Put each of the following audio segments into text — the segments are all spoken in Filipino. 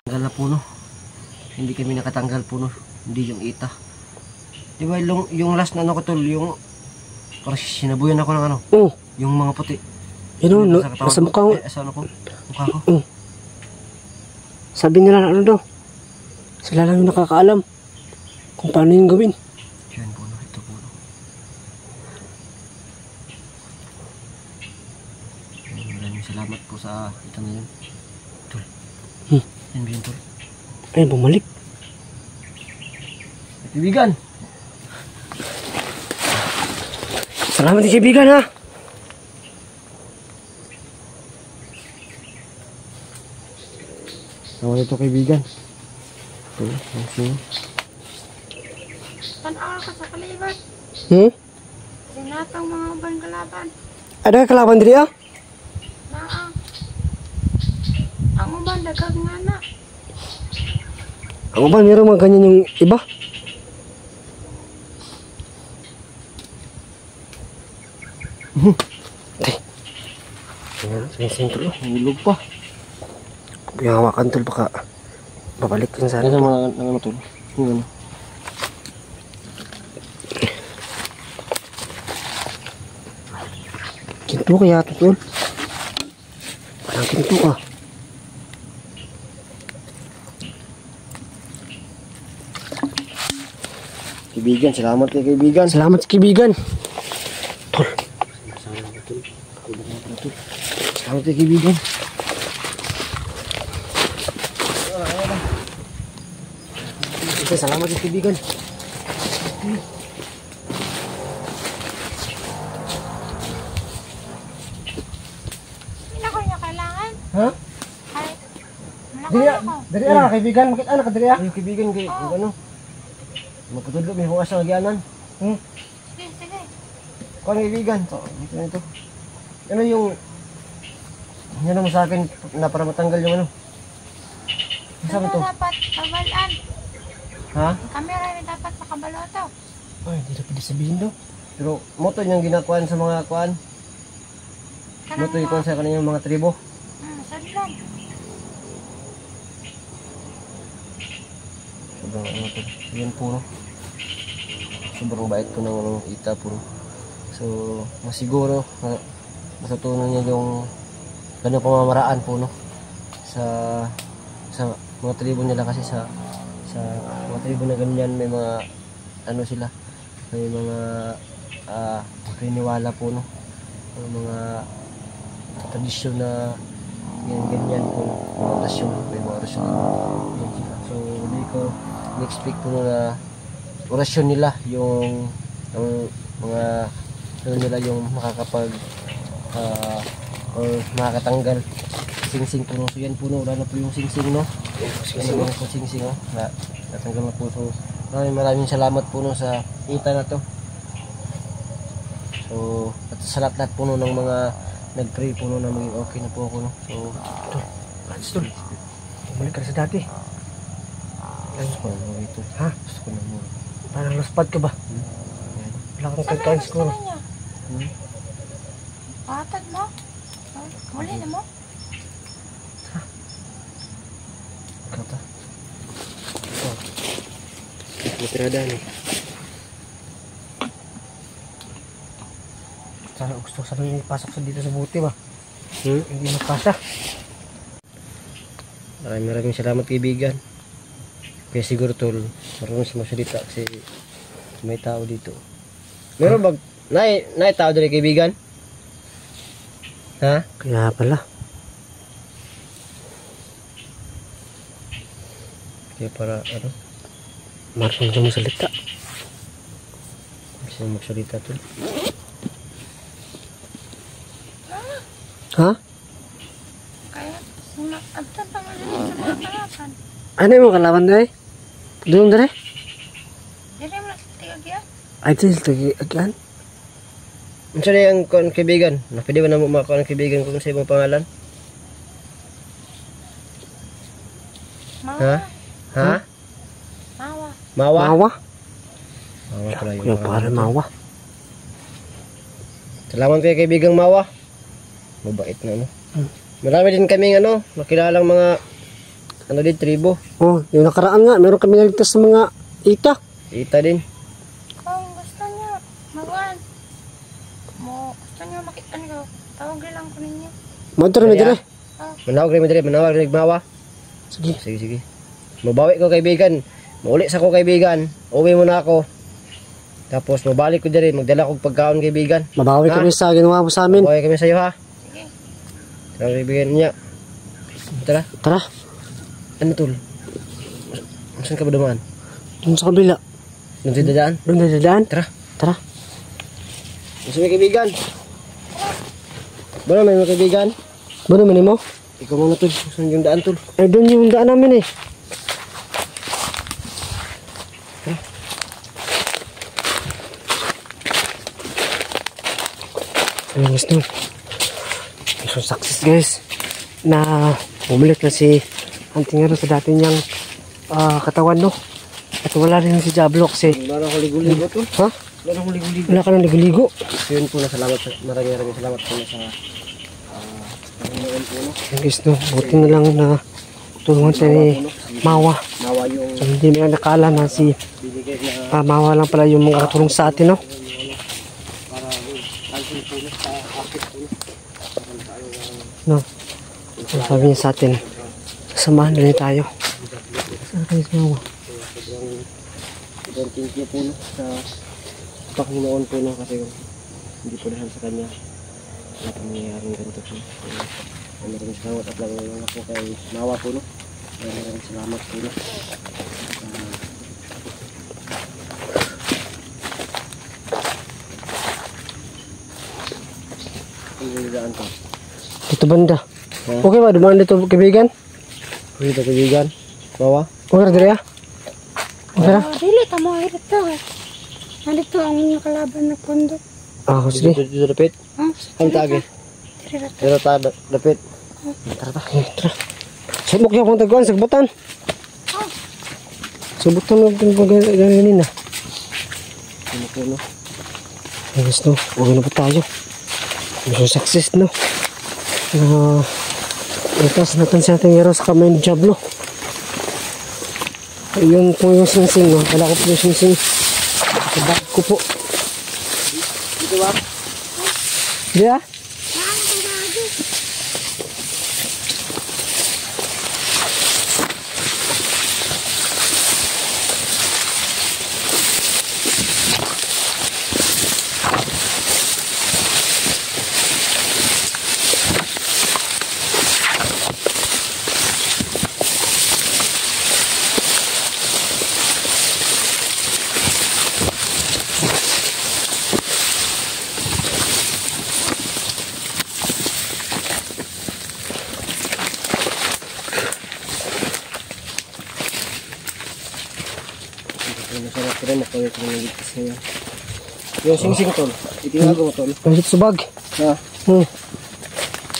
Tanggal na puno. Hindi kami nakatanggal puno. Hindi yung ita. Di ba yung last na ano ko tol, yung parang sinabuyan ako ng ano. Oo. Yung mga puti. Yun o, nasa mukha ko. Sa ano ko? Mukha ko. Oo. Sabi nila ano daw. Sila lang yung nakakaalam kung paano yung gawin. Yan puno, ito puno. Maraming salamat po sa ito na yun. Tol. Yan ba yun tol? Ay, bumalik. Kaibigan! Salamat din kaibigan ha. Nawala ito kaibigan. Ito, ang sino. Tanaw ka sa kaliban. Sinatang mga uban kalaban. Ada kalaban diri ah? Naa. Ang uban dagag nga na. Ang ba meron mga ganyan yung iba? Sing-sing tol. Hulog pa. Yung hawakan tol baka babalik yun sana. Ano mga ano tol? Yung ano? Kinto kaya ito tol. Parang kinto ka. Kaibigan, salamat kay kaibigan. Salamat sa kaibigan. Tol. Salamat kay kaibigan. Salamat kay kaibigan. Hindi ko niya kailangan. Ha? Ay, Diri malaki ako. diri ara kaibigan, makita na ka diri ah. Ay, kaibigan kay ano? Magpatudlo may huwas sa lagyanan. Sige, sige. Kuan kaibigan. So, dito na ito. Ano yung yan mo sa akin na para matanggal yung ano? Ano sabi to? Dapat kabalaan. Ha? Ang kamera rin dapat makabalo ito. Ay, di na pwede sabihin daw. Pero moto yung ginakuan sa mga kuan. Moto yung kuan sa kanilang mga tribo. Sadlan. Sobrang ano to. Yan puno. Sobrang bait ko ng ano, ita puno. So, masiguro matutunan niya yung kanyang pamamaraan puno sa mga tribo nila kasi sa mga tribo na ganyan may mga ano sila, may mga paniniwala po no, mga tradisyon na ganyan po, mga orasyon, may mga orasyon. So hindi ko in-expect po na orasyon nila yung mga ano nila yung makakapag or makakatanggal sing-sing po no. So yan po no, wala na po yung sing-sing no. Sing-sing po, sing-sing no. Natanggal na po. So maraming salamat po no sa ita na to. So at sa lahat po no ng mga nag-pray po no na maging okay na po ako no. So Tol, Franz tol. Bumalik ka sa dati. gusto ko na ito. Ha? Gusto ko na mo. Parang naspad ka ba? Wala kang kagkain siguro. Patag mo? Huli na mo? Kata. Matirada ni. Sana gusto ko sana ipasok sa dito sa buti ba? Hindi magkasa. Maraming salamat kaibigan. Kaya siguro tol, marunong sa masalita kasi may tao dito. Meron bag nay tao dito kaibigan? Ha? Kaya pala. Kaya para ano? Marunong siya masalita. Kasi magsalita tol. Ha? Kaya, abtan pa man sa mga kalaban. Ano yung mga kalaban dahil? Doon dahil? Dili mo na tigag yan. Ay, dahil tagi-agian. Ano na yung kaibigan? Pwede ba na makakuha ng kaibigan kung sa ibang pangalan? Mawa. Ha? Ha? Mawa. Mawa? Mawa? Mawa pala yung Yung para mawa. Salamat kayo kaibigang Mawa. Mabait na ano. Marami din kaming ano, makilalang mga ano din, tribo. Oh, yung nakaraan nga, meron kami naligtas sa mga ita. Ita din. Kung gusto niyo, mawan. Gusto niyo makita niyo, tawag lang ko ninyo. Motor na dire. Manawag rin madali, manawag rin mawa. Sige. Sige. Mabawi ko kaibigan. Mauli sa ko kaibigan. Uwi muna ako. Tapos mabalik ko dire, magdala ko pagkaon kaibigan. Mabawi kami sa ginawa mo sa amin. Mabawi kami sa iyo ha. Sige. Tara kaibigan niya. Tara. Tara, Ano tol? Saan ka ba dumaan? dun sa kabila. Doon sa dadaan? Doon na dadaan. Tara. Tara. Gusto mo kaibigan? Ba may mga kaibigan? Ba naman mo? Ikaw muna tol. Saan yung daan tol? Ay, doon yung daan namin eh. Ano gusto? So success guys na bumalik na si Hunting Hero sa dati niyang katawan no. At wala rin si Diablo kasi Wala na ako ligo-ligo tol. ha? Wala na ako ligo-ligo. Wala ka nang ligo-ligo. So yun po na salamat. Maraming salamat po na sa Panginoon po no. Yung guys no, buti na lang na tulungan siya ni Mawa. Nawa yung So, hindi mo nakala na si binigay na Mawa lang pala yung mga katulong sa atin no. para kalsin po na sa akit po no. No. So, sabi niya sa atin, sasamahan na rin tayo. Saan kayo si Mawa? Sobrang thank you po no, sa Panginoon po no, kasi hindi po dahil sa kanya wala po nangyayaring ganito po. Maraming salamat at lang po kay Nawa po no. Maraming salamat po no. Ang niligaan ko. Dito banda. Ha? Okay ba? Dumaan dito kaibigan? Dito kaibigan. Nawa. Okay na dito ya? Okay na? Dili, tamo ay dito eh. Nandito ang inyong kalaban na kondo. Sige. Dito dapit. Ang tagi. Diri dito. Dito ta dapit. Tara. Subok yung akong taguan, sagbutan. Sagbutan mo yung gano'n na. Ano po no. Ayos no, okay na po tayo. Mission success no. Itas natin si ating hero sa kamay ni Diablo. Ayun po yung singsing no. Wala ko po yung singsing. Sa bag ko po. Dito ba? Di ah? Masarap ko rin makulit ko ng ligtas niya. Yung sing-sing tol. Itinago mo tol. Ang sa bag. Ha?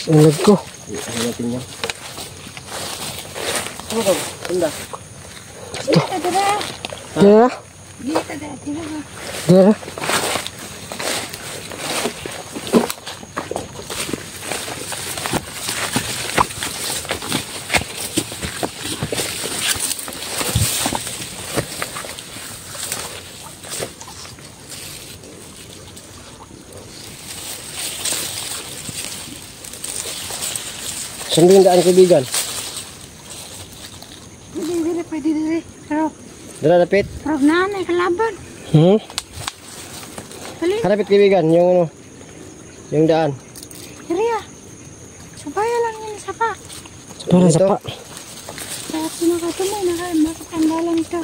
Ang lag ko. Ano natin niya. Ano tol? Tunda. Dito, dira. Di ah? Dito, dira. Di ah? Saan ba yung daan kaibigan? Dili, pwede diri. Pero Dala dapit. nanay kalaban. Dali, Harapit kaibigan. Yung ano. Yung daan. diri ah. Sabaya lang yun isa pa. Parang Dito? sapa. Kaya pinakatumay na kayo, makakandalan ito.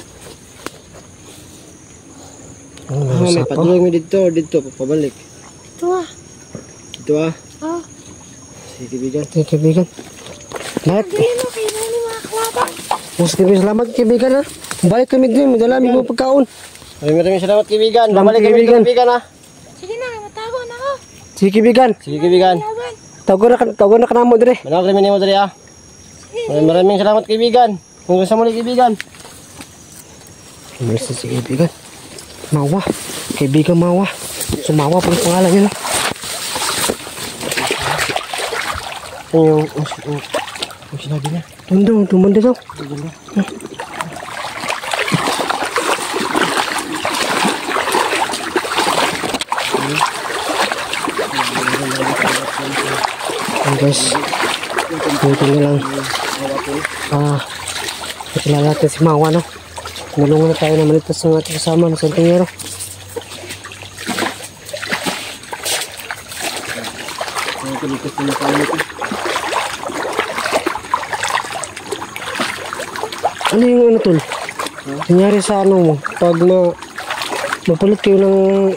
Ano Ah, meron may sapa? padulong mo dito. Dito. Pabalik. Ito ah. Dito ah. Oh, Sige kaibigan. Sige kaibigan. Lahat. dili mo kayo nani mga kalaban. Mas kaibigan, salamat kaibigan ha. Balik kami din, madala mo pagkaon. Maraming salamat kaibigan. Salamat, Babalik kami dito kaibigan. kaibigan ha. Sige na, matago na ako. Sige kaibigan. Sige kaibigan. Kalaban. Tawagan na ka na mo dire. Manawag rin mo dali ha. Maraming salamat kaibigan. Kung gusto mo kaibigan. Mercy si kaibigan. Mawa. Kaibigan Mawa. Sumawa pa yung pangalan niya. Yung sinabi niya. Ito. Undong, tumanda daw. Guys, dito na lang. Nakilala natin si Mawa, no? Nalungan na tayo na malitas ng ating kasama ng Santingero. Ano yung ano tol? Nangyari sa ano mo? Pag mapalit kayo ng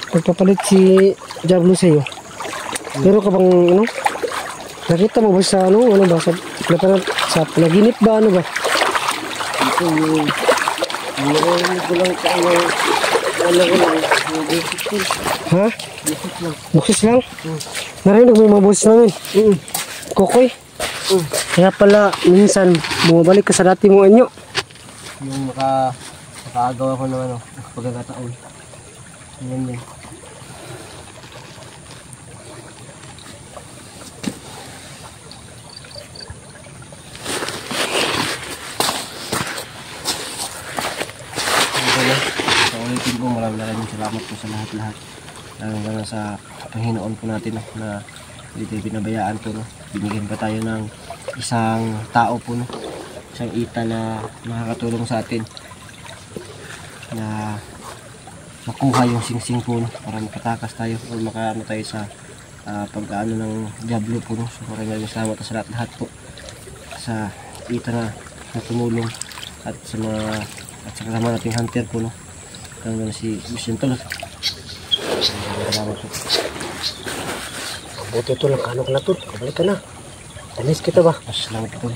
pagpapalit si Diablo sa'yo. Pero ka bang ano? Nakita mo ba sa ano? Ano ba? Sa panaginip ba? Ano ba? Ito yung ko lang sa ano ko lang. Basic lang. Ha? Basic lang. Buksis lang? Narinig mo yung mga boses namin? Kokoy? Kaya pala minsan bumabalik ka sa dati mong anyo. Yung makaagawa ko ng ano, pagkakataon. Yan yun. Sa ulitin po, maraming salamat po sa lahat-lahat. Lalo sa Panginoon po natin, no, na hindi tayo pinabayaan po. No. Binigyan pa tayo ng isang tao po, no, isang ita na makakatulong sa atin na makuha yung singsing po, no, para makatakas tayo o makaano tayo sa pagkaano ng Diablo po. No. So maraming salamat sa lahat-lahat po sa ita na tumulong at sa mga at sa kasama nating hunter po, no. Kaya si Vicente, salamat po. Buti ito lang kanok na tol. Kabalik ka na. Tanis kita ba? Salamat po.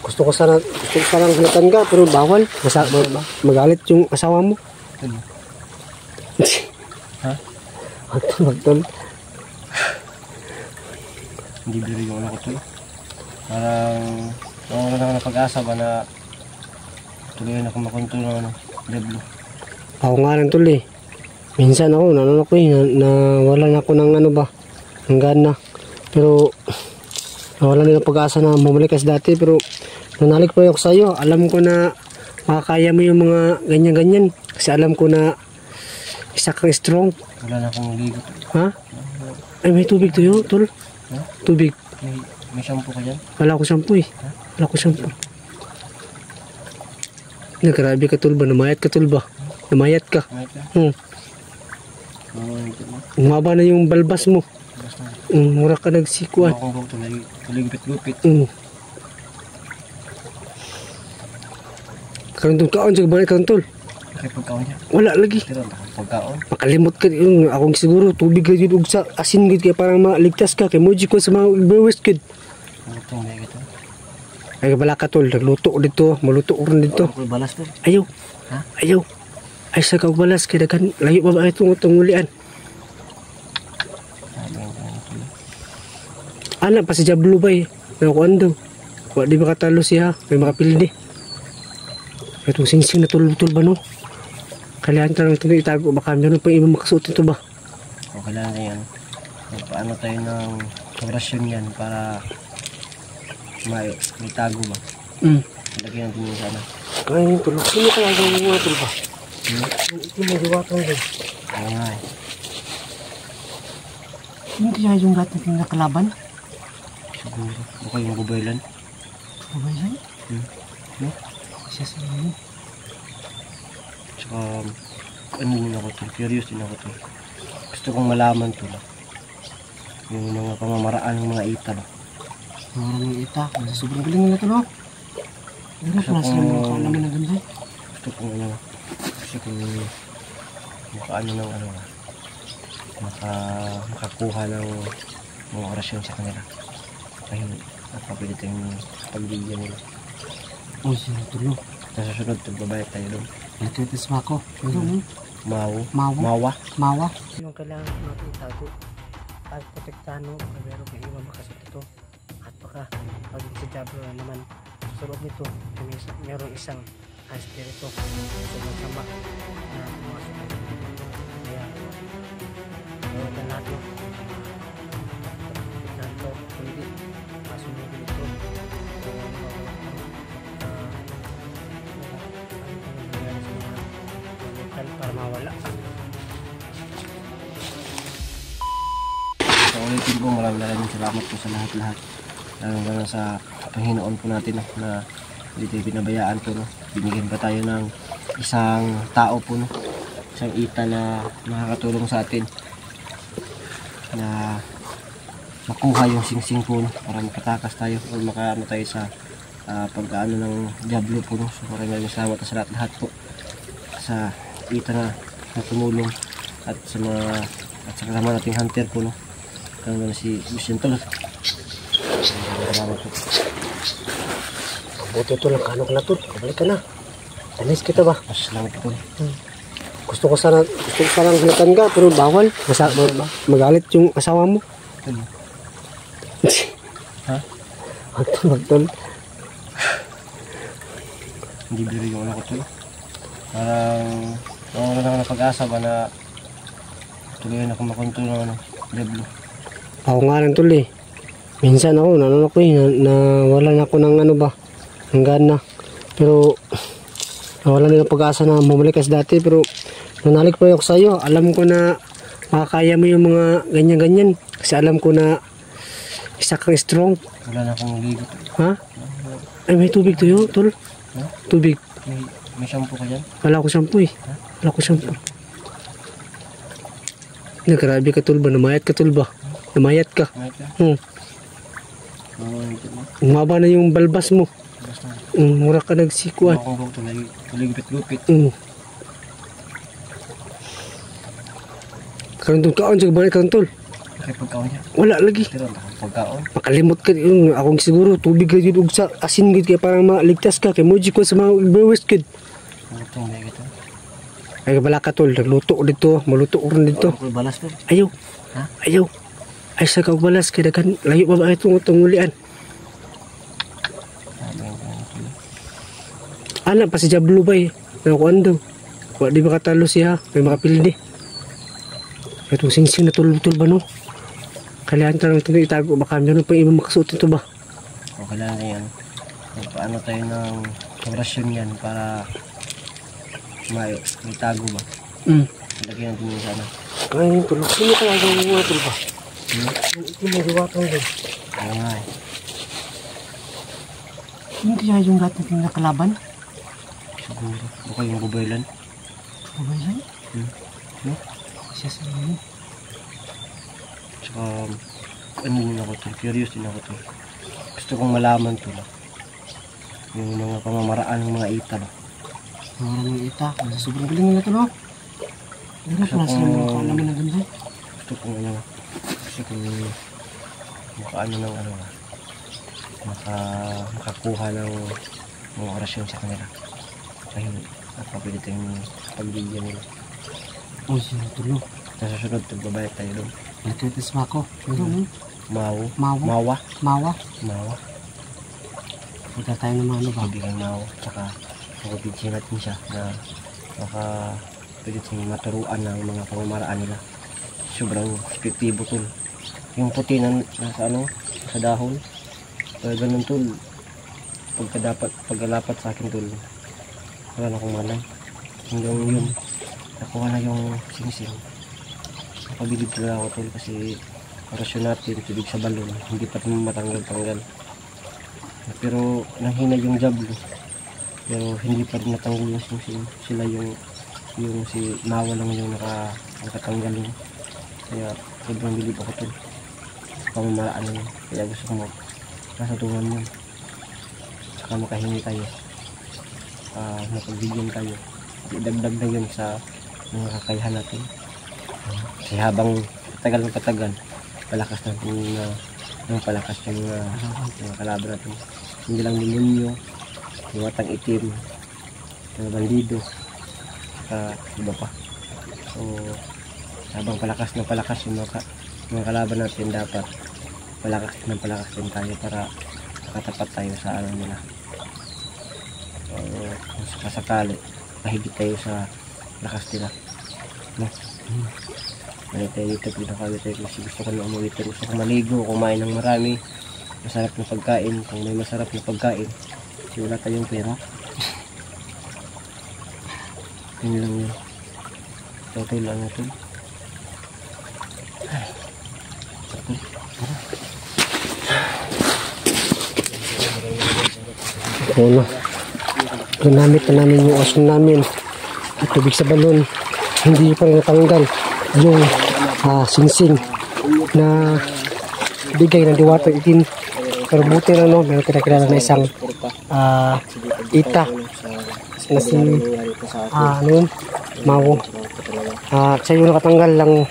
Gusto ko sana halikan ka pero bawal. Magalit yung asawa mo. Ha? Magtol. Hindi biro yung ano ko to. Parang wala na pag-asa ba na tuloy na akong makontrol ng ano, Diablo. Ako nga rin tol eh. Minsan ako, nanon ako eh, nawalan ako ng ano ba, ng gana. Pero, nawalan din ang pag-asa na bumalik kasi dati. Pero, nanalik pa ako sa'yo. Alam ko na makakaya mo yung mga ganyan-ganyan. Kasi alam ko na isa kang strong. Wala na akong ligo. Ha? Ay, may tubig to yun, tol. Ha? Tubig. May shampoo ka dyan? Wala ko shampoo eh. Wala ko shampoo. Nagkarabi ka tol ba? Namayat ka tol ba? Namayat ka. May ka? Umaba na yung balbas mo. Basta. Mura ka nagsikuan. Ako kong tuloy gupit-gupit. Karon tol kaon sa balik karon tol. Kaya pagkaon niya. Wala lagi. Pero ang pagkaon. Makalimot ka yung akong siguro tubig gud ug sa asin gud kay parang maligtas ka kay moji ko sa mga viewers gud. Ano itong may ito? Ay bala ka tol, nagluto ko dito, maluto ko rin dito. Ako balas to. Ayaw. Ha? Ayaw. Ay sa kag balas kay daghan layo pa ba itong ulian. Ana pa si Diablo ba eh. Nakuan daw. Wa di makatalo siya, may makapildi. Itong singsing na tulog-tulog ba no? Kailangan talagang ito itago. Baka meron pang ibang makasuot ito ba? O kailangan yan. Paano tayo ng orasyon yan para may tago ba? Lagyan natin yung sana. Ay, tulog. Sino kaya yung mga tulog ba? Ito may diwatang din. Oo nga eh. Sino kaya yung dati yung nakalaban? Siguro. Baka yung gubaylan. Gubaylan? No? Siya sa inyo. Tsaka, ano din ako to? Curious din ako to. Gusto kong malaman to lang. Yung mga pamamaraan ng mga ita ba? Maraming ita. Sobrang galing nila ito, no? Ano pa sila mga kaalaman ng ganda? Gusto kong ano, gusto kong makaano ng ano, makakuha ng mga orasyon sa kanila. Kaya napapilit yung pagbigyan nila. Oh, sinutulog. Sa susunod, magbabayad tayo doon. Nagtitis pa ako. Ano? Mawa. Yung kailangan natin itago. At protektahan mo, pero kung iwan makasot ito. At baka, pag si Diablo na naman, sa loob nito, mayroong isang espiritu. Sobrang sama na pumasok nito. Kaya, mayroon na natin. Protektahan ito, kundi, kasunod nito. Para mawala. So ulitin po, maraming salamat po sa lahat-lahat. Lalo sa Panginoon po natin na hindi tayo pinabayaan po. Binigyan pa tayo ng isang tao po, isang ita na makakatulong sa atin na makuha yung singsing po, para makatakas tayo o makaano tayo sa pagkaano ng Diablo po. So maraming salamat sa lahat po sa ita na tumulong at sa mga at sa kasama nating hunter po, kaya si Vicente. Salamat po. Buti ito lang, kano ka na tol, kabalik ka na. Tanis kita ba? Salamat po. Gusto ko sanang hilatan ka, pero bawal. Magalit yung asawa mo. Ha? Magtol. Hindi biro yung anak ko to. Parang wala na ako ng pag-asa ba na tuloy na kumakontrol ng Diablo. Ako nga rin tol eh. Minsan ako, nanonood ko eh, nawalan ako ng ano ba, ng gana. Pero, nawalan din ng pag-asa na bumalik as dati. Pero, nanalik pa ako sa iyo. Alam ko na makakaya mo yung mga ganyan-ganyan. Kasi alam ko na isa kang strong. Wala na akong ligo. Ha? Ay, may tubig to yun, tol. Ha? Tubig. May shampoo ka dyan? Wala ko shampoo eh. Wala ko shampoo. Grabe ka tol ba? Namayat ka tol ba? Namayat ka. Mayat ka? Umaba na yung balbas mo. Basta. Mura ka nagsikuan. Ako kong tuloy gupit-gupit. Karon tol kaon sa balik karon tol. Kaya pagkaon niya. Wala lagi. Pero pagkaon. Makalimot ka yung akong siguro tubig ka yun sa asin gud kay parang maligtas ka kay moji ko sa mga viewers gud. Utong may kita. Ay bala ka tol, nagluto ko dito, maluto ko rin dito. Ako balas to. Ayaw. Ha? Ayaw. Ay sa kag balas kay daghan layo pa ba itong ulian. Anak pa si Diablo bay. Nakuan daw. Wa di makatalo siya, may makapildi. Itong singsing na tulog-tulog ba no? Kailangan talagang ito itago. Baka meron pa ibang makasuot ito ba? O kailangan yan. Paano tayo ng orasyon yan para may tago ba? Lagyan natin yung sana. Ay, tulog. Sino kaya ang mga tulog ba? Ito may diwatang din. Oo nga eh. Sino kaya yung natin nakalaban? Siguro. Baka yung gubaylan. Gubaylan? No? Siya sa mga. Tsaka ano din ako to. Curious din ako to. Gusto kong malaman to. Yung mga pamamaraan ng mga ita ba? Maraming ita. Sobrang galing nila ito no? Ano pa sila mga kaalaman na ganda? Gusto kong ano. Gusto kong makaano ng ano ba? Makakuha ng mga orasyon sa kanila. Dahil napapili tayong pagbigyan nila. Oh, sino tulog? Sa susunod, magbabayad tayo doon. Nagtitis ba ako? Mawa. Mawa? Mawa. Punta tayo ng mga ano ba? Kaibigan mawa. Tsaka pagpipigyan natin siya na baka pwede siyang maturuan ng mga pamamaraan nila. Sobrang efektibo tol. Yung puti na nasa ano, sa dahon. Kaya ganun tol. Pagkalapat sa akin tol. Wala na akong malay. Hanggang yun. Nakuha na yung singsing. Napabilib talaga ako tol kasi orasyon natin, tubig sa balon. Hindi pa matanggal-tanggal. Pero nahina yung Diablo. Pero hindi pa rin natanggal yung singsing. Sila yung si Mawa lang yung nakatanggal yun. Kaya sobrang bilib ako tol. Pamamaraan yun. Kaya gusto ko nasatuhan yun. Saka makahingi tayo. Mapagbigyan tayo. Dagdag na yun sa mga kakayahan natin. Kasi habang patagal, palakas natin yung palakas yung mga kalaban natin. Hindi lang demonyo, yung watang itim, yung bandido, iba pa. So, habang palakas yung mga kalaban natin, dapat palakas din tayo para makatapat tayo sa ano nila. So, kung sakasakali, mahigit tayo sa lakas nila. No? Mali tayo dito, pinakawit tayo kasi gusto ko na umuwi, pero gusto ko maligo, kumain ng marami, masarap na pagkain. Kung may masarap na pagkain, wala tayong pera. Yun lang yun. Total lang natin. Ano? Ginamit na namin yung asun namin at tubig sa balon. Hindi pa rin natanggal yung singsing na bigay ng Diwata 18. Pero buti na no, meron kinakilala na isang ita na si ano yun? Mawo. Siya yung nakatanggal lang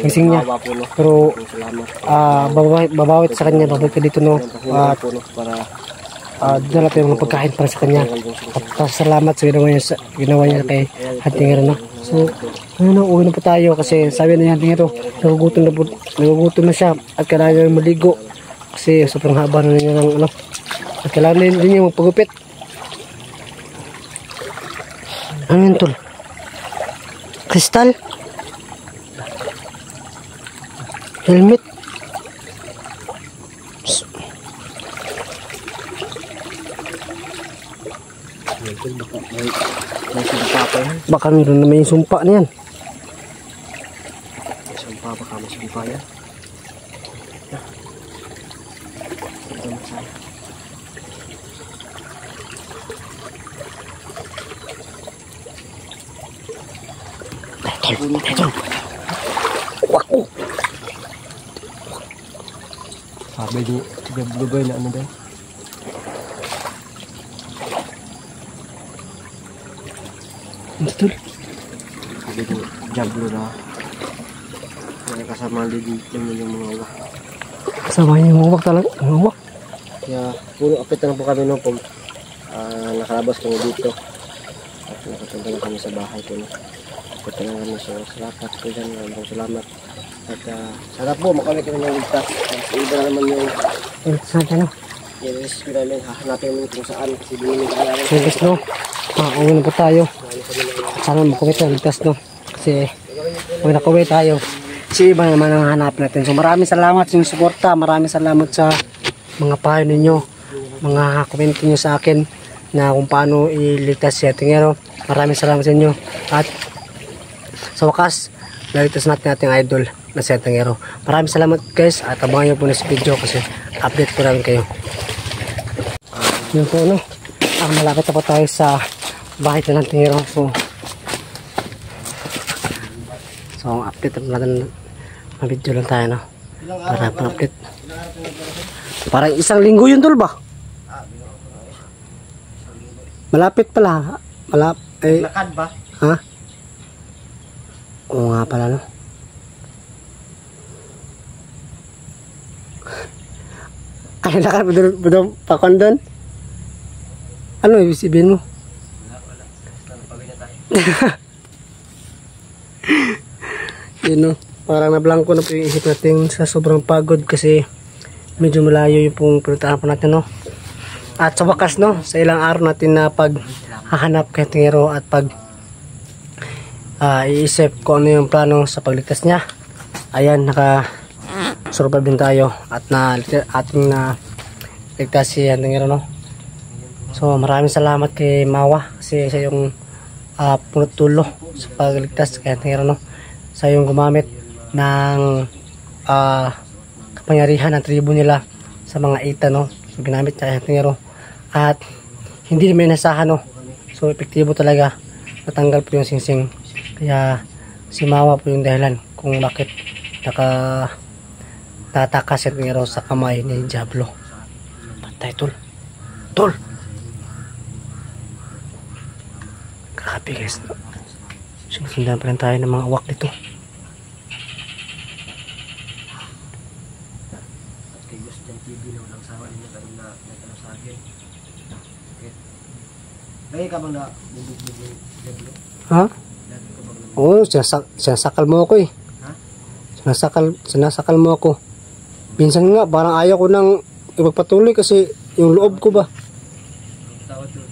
singsing niya. Pero babawit sa kanya, babawit ka dito no. At dala tayo mga pagkain para sa kanya. At salamat sa ginawa niya kay Hantingero no. So ano, uwi na po tayo kasi sabi na Hantingero nagugutom na siya at kailangan niya maligo kasi sobrang haba na niya ng ano. At kailangan din niya magpagupit. Ano yun tol? Kristal? Helmet? Baka meron na may sumpa na yan. Sumpa, baka may sumpa yan. Wako. Sabi di blubay na ano daw. Betul. Sabi di jablo na. May kasama din yung mga uwak. Kasama yung uwak talaga. Uwak. Kaya puno apit na lang po kami no po. Nakalabas kami dito. At nakapunta na kami sa bahay po no. Punta na kami sa salapat po dyan. Maraming salamat. At sana po makawin kami ng ligtas. Iba na naman yung Saan ka no? i-rescue namin. Hahanapin namin kung saan. Kasi binili ka namin. Ligtas no? Uwi na po tayo. Sana makuwit na ligtas no? Kasi pag nakuwit tayo, si iba naman ang hanap natin. So maraming salamat sa inyong suporta. Maraming salamat sa mga payo ninyo. Mga komento nyo sa akin na kung paano iligtas si Hantingero. Maraming salamat sa inyo. At sa wakas, naligtas natin ating idol na si Hantingero. Maraming salamat guys at abangan nyo po na sa video kasi update po namin kayo. Yun po no. Malapit na po tayo sa bahay ng Hantingero. So update natin. Video lang tayo no. Para update. Parang isang linggo yun tol ba? Malapit pala. Lakad ba? Ha? Oo nga pala no. Ay lakad budong pakon doon. Ano ibig sabihin mo? Yun no. Parang nablangko na po yung isip natin sa sobrang pagod kasi medyo malayo yung pong pinuntahan po natin no. At sa wakas no, sa ilang araw natin na paghahanap kay Hantingero at pag iisip kung ano yung plano sa pagligtas niya. Ayan, naka-survive din tayo at ating na ligtas si Hantingero no. So maraming salamat kay Mawa kasi siya yung punot tulo sa pagligtas kay Hantingero no. Sa yung gumamit ng kapangyarihan ng tribo nila sa mga ita no. So ginamit niya kay Hantingero at hindi naman nasahan no. So epektibo talaga, natanggal po yung singsing. Kaya si Mawa po yung dahilan kung bakit tataka si Hantingero sa kamay ni Diablo. Patay tol. Tol. Grabe guys. Sundan pa rin tayo ng mga uwak dito. Kaya ka bang na bubog-bubog yung Diablo? Ha? Oo, sinasakal mo ako eh. Ha? Sinasakal mo ako. Minsan nga, parang ayaw ko nang ipagpatuloy kasi yung loob ko ba. Tawad doon.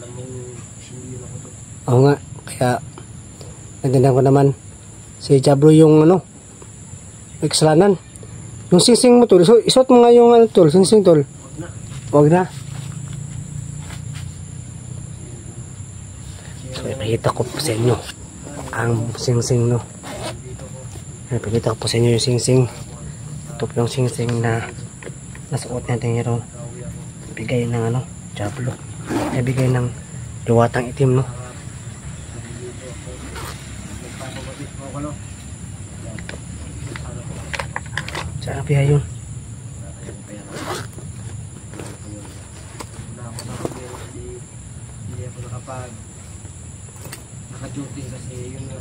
Alam mo, sindihin ako doon. Oo nga, kaya natindihan ko naman si Diablo yung ano, may kasalanan. Yung singsing mo tol, isuot mo nga yung ano tol, singsing tol. Huwag na. So, ipakita ko po sa inyo ang singsing, no. Ipakita ko po sa inyo yung singsing. Ito po yung singsing na nasuot natin hero. Bigay ng ano, Diablo. Ay bigay ng luwatang itim, no. Saan kaya yun? Hindi ako naka-duty kasi yun nga.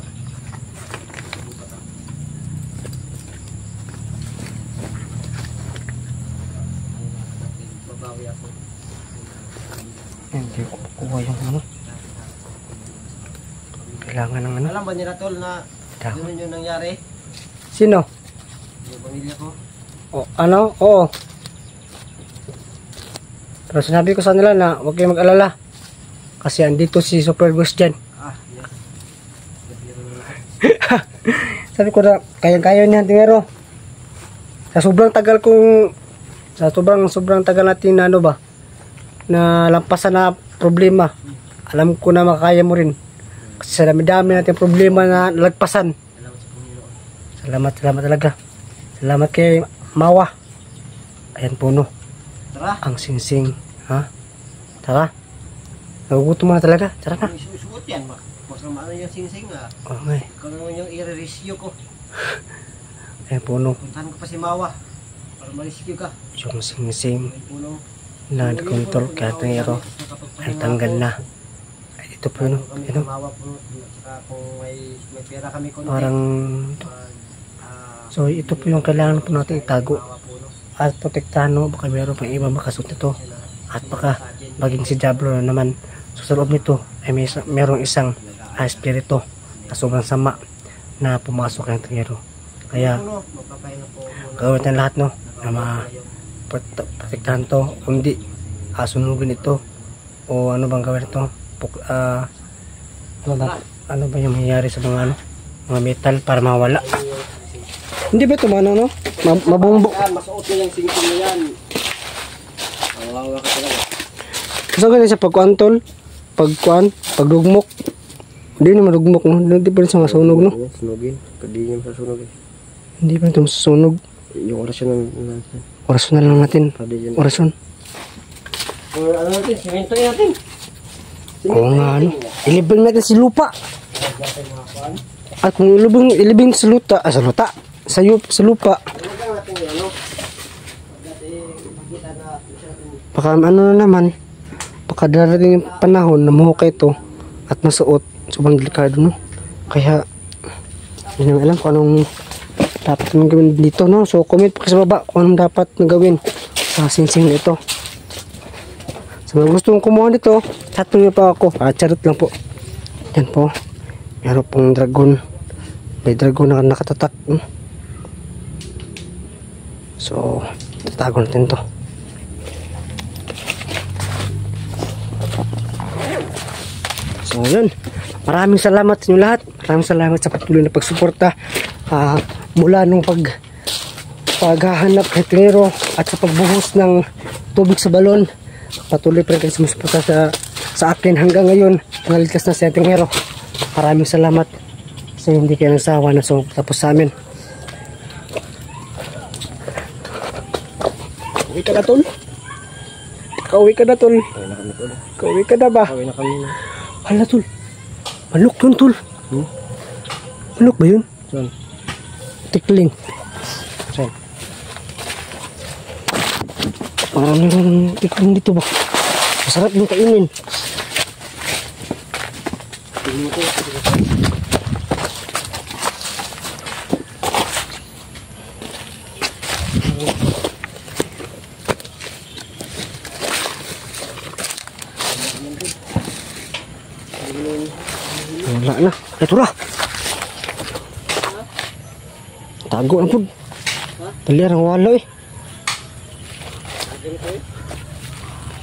Babawi ako. Hindi ko kuha yung ano. Kailangan ng ano. Alam ba nila tol na yun yung nangyari? Sino? Yung pamilya ko. O, ano? Oo. Pero sinabi ko sa nila na huwag kayong mag-alala. Kasi andito si Super Ghost dyan. Ah, yes. Sabi ko na, kayang-kaya niya, tingero. Sa sobrang tagal natin na ano ba, na lampasan na problema. Alam ko na makakaya mo rin. Kasi sa dami-dami natin problema na nalagpasan. Salamat talaga. Salamat kay Mawa. Ayan puno. Tara. Ang singsing. Ha? Tara. Nagugutom na talaga. Tara na. Suot yan. Mas naman yung singsing nga. Okay. Ikaw naman yung i-rescue ko. Ayan puno. Puntahan ko pa si Mawa. Para ma-rescue ka. Yung singsing May puno. na control kaya tingero ay tanggal na. Ay, ito po yun. Kami Ito. Mawa po. Saka kung may pera kami konti. Parang so ito po yung kailangan po natin itago at protektahan, no? Baka meron pang iba makasuot nito at baka maging si Diablo na naman. So sa loob nito ay merong isang espiritu na sobrang sama na pumasok ng tingero. Kaya gawin natin lahat, no, na protektahan to, kundi sunugin ito o ano bang gawin ito, ano ba yung mangyayari sa mga mga metal para mawala. Hindi ba ito mano, no? Mabungbo. Masuot na yung singsing na yan. Wawa ka talaga. Kasi ganyan sa pagkuantol, pagdugmok. Hindi naman dugmok, no? Hindi pa rin sa masunog, no? Sunugin. Pwede yung masusunog eh. Hindi pa rin ito masusunog. Yung orasyon natin. Orasyon na lang natin. Orasyon. Ano natin? Simentoin natin. Oo nga, ano? Ilibing natin si lupa. At kung ilibing sa lupa, sa lupa. Baka ano na naman, baka darating yung panahon na muhukay ito at masuot. Sobrang delikado, no? Kaya, hindi naman alam kung anong dapat naman gawin dito, no? So, comment po sa baba kung anong dapat na gawin sa singsing na ito. So, kung gusto mong kumuha dito, chat nyo pa ako. Charot lang po. Yan po. Meron pong dragon. May dragon na nakatatak. So, tatago natin to. So, yun. Maraming salamat sa inyo lahat. Maraming salamat sa patuloy na pagsuporta. Mula nung paghahanap kay tingero at sa pagbuhos ng tubig sa balon. Patuloy pa rin kayo sumusuporta sa akin hanggang ngayon. Naligtas na si tingero. Maraming salamat. So, hindi kayo nagsawa na tapos sa amin. Uwi ka na, tol? Kauwi ka na, tol? Kauwi ka na ba? Kauwi na kami na. Hala, tol. Manok yun, tol. Manok ba yun? Saan? Tikling. Saan? Parang yung tikling dito ba? Masarap yung kainin. Wala na. Ito na. Tago na po. Talir ang wala eh.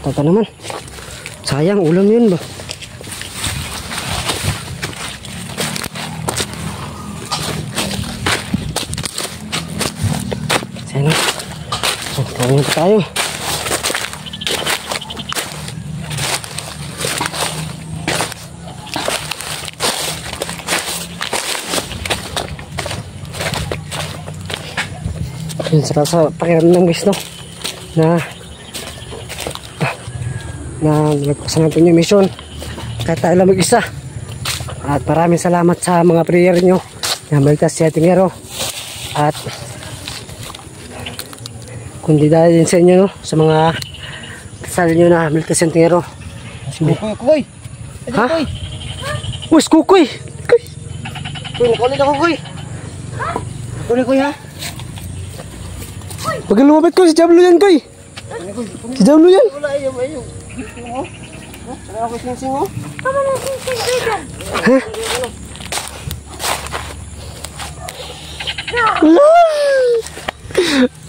Tata naman. Sayang ulam yun ba? Sayang. Ayun pa tayo. Yun sa pakiramdam guys, no? Na nagpasan natin yung mission kahit tayo lang mag-isa. At maraming salamat sa mga prayer nyo na maligtas si Ating Hero. At kundi dahil din sa inyo, no? Sa mga kasal nyo na maligtas si Ating Hero. Kukoy! Ha? Uy, kukoy! Kuy, nakulit ako, Kuy! Nakulit, Kuy, ha? Pag lumapit ko, si Diablo yan, Koy! Si Diablo yan! Wala, ayaw. Wala ako sinising mo? Tama na sinising dyan.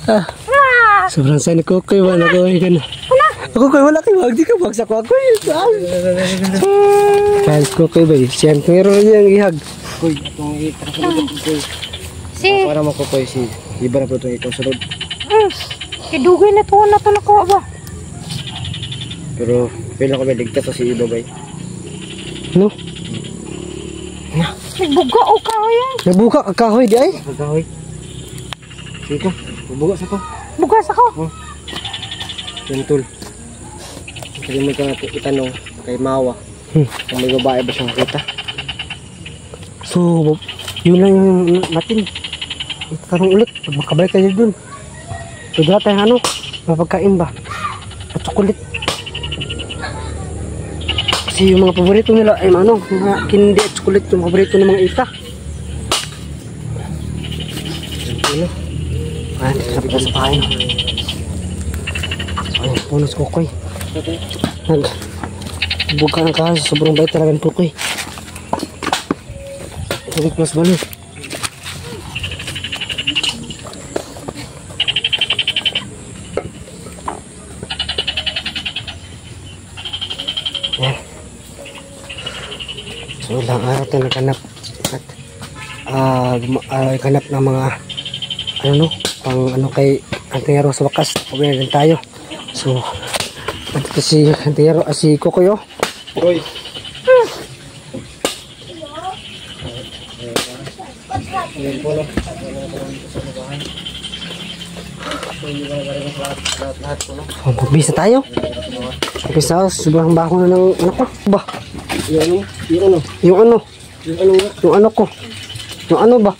Ha? Sobrang sana ko, Koy. Wala ko, Koy. Ako, Koy, wala kayo. Wag di ka, bagsak ko, Koy. Kahit ko, Koy, ba? Siyempre, meron niyang ihag. Kuy, itong itakasunod ko, Kuy. Para makukoy si iba na po itong ikaw sunod. Kidugay na to nakuha ba? Pero, pila ko ba ligtas to si iba ba? No? Nagbuga o kahoy yan. Nabuka ka kahoy, di ay? Pagkahoy. Sige ka, mabugas ako. Bugas ako. Tol. Kasi may itanong kay Mawa. Kung may babae ba siyang nakita? So, yun lang yung natin. Itanong ulit, pag makabalik tayo dun. Pwede na tayong ano, mapagkain ba? At chocolate. Kasi yung mga paborito nila ay ano, mga kindi at chocolate yung paborito ng mga ita. Ano? Ayan, sarap na sa pain. Ayan, punos kukoy. Buka ng kahay, sobrang bait talaga ng kukoy. Tubig plus balik. Yan. So ilang araw tayo naghanap at naghanap ng mga ano pang ano kay Ating Hero sa wakas. Pabili din tayo. So ito si Ating Hero, si Kukoy. Kuy. Yan po, no? Lahat po, no? Magbisa tayo. Magbisa tayo. Sobrang baho na ng ano ko. Ba? Yung ano? Yung ano? Yung ano nga? Yung ano ko? Yung ano ba?